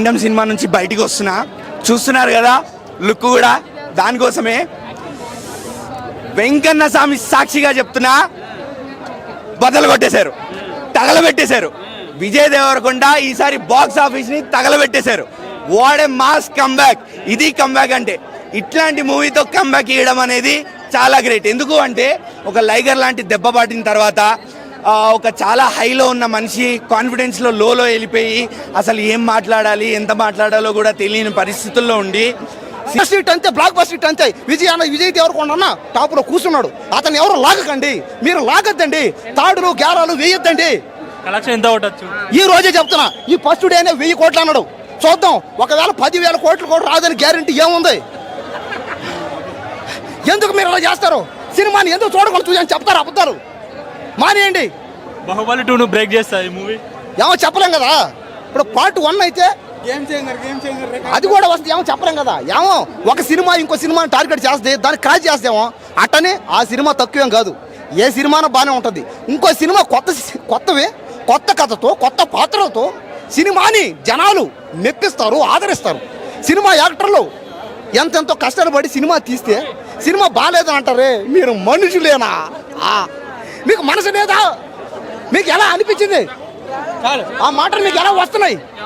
Kingdom cinema నుంచి బయటికి వస్తున్నా, చూస్తున్నారు కదా లుక్ కూడా. దానికోసమే వెంకన్న స్వామి సాక్షిగా చెప్తున్నా, బదలు కొట్టేశారు, తగలబెట్టేశారు. విజయ్ దేవరకొండ ఈసారి బాక్స్ ఆఫీస్ని తగలబెట్టేశారు. What a mass comeback. ఇది కమ్బ్యాక్ అంటే. ఇట్లాంటి మూవీతో కమ్బ్యాక్ ఇవ్వడం అనేది చాలా గ్రేట్. ఎందుకు అంటే ఒక లైగర్ లాంటి దెబ్బ పట్టిన తర్వాత ఒక చాలా హైలో ఉన్న మనిషి కాన్ఫిడెన్స్లో లోలో వెళ్ళిపోయి అసలు ఏం మాట్లాడాలి, ఎంత మాట్లాడాలో కూడా తెలియని పరిస్థితుల్లో ఉండి సీట్ అంతే, బ్లాక్ బస్టర్ అంతే. విజయ్ దేవరకొండ టాప్ లో కూర్చున్నాడు. అతను ఎవరు లాగకండి, మీరు లాగద్దండి, తాడులు గేరాలు వేయొద్దండి. కలెక్షన్ ఎంత ఉండొచ్చు ఈ రోజే చెప్తున్నా, ఈ ఫస్ట్ డేనే 1000 కోట్లు అన్నాడు. చూద్దాం, ఒకవేళ 10,000 కోట్లు కూడా రాదని గ్యారెంటీ ఏముంది? ఎందుకు మీరు అలా చేస్తారు? సినిమాని ఎందుకు చూడకుండా చూసి చెప్తారు అబద్ధాలు? మానేయండి. బాహుబలి 2 బ్రేక్ చేస్తా ఈ మూవీ. ఏమో చెప్పలేం కదా. ఇప్పుడు పార్ట్ 1 అయితే అది కూడా వస్తుంది, ఏమో చెప్పలేం కదా. ఏమో ఒక సినిమా ఇంకో సినిమాని టార్గెట్ చేస్తే దాన్ని క్రాచ్ చేస్తేమో అట్టనే ఆ సినిమా తక్కువేం కాదు. ఏ సినిమానో బాగానే ఉంటుంది. ఇంకో సినిమా కొత్త కథతో కొత్త పాత్రలతో సినిమాని జనాలు మెప్పిస్తారు, ఆదరిస్తారు. సినిమా యాక్టర్లు ఎంతెంతో కష్టాలు పడి సినిమా తీస్తే సినిమా బాగాలేదని అంటారే, మీరు మనుషులేనా? మీకు మనసు లేదా? మీకు ఎలా అనిపించింది? ఆ మాటలు మీకు ఎలా వస్తున్నాయి?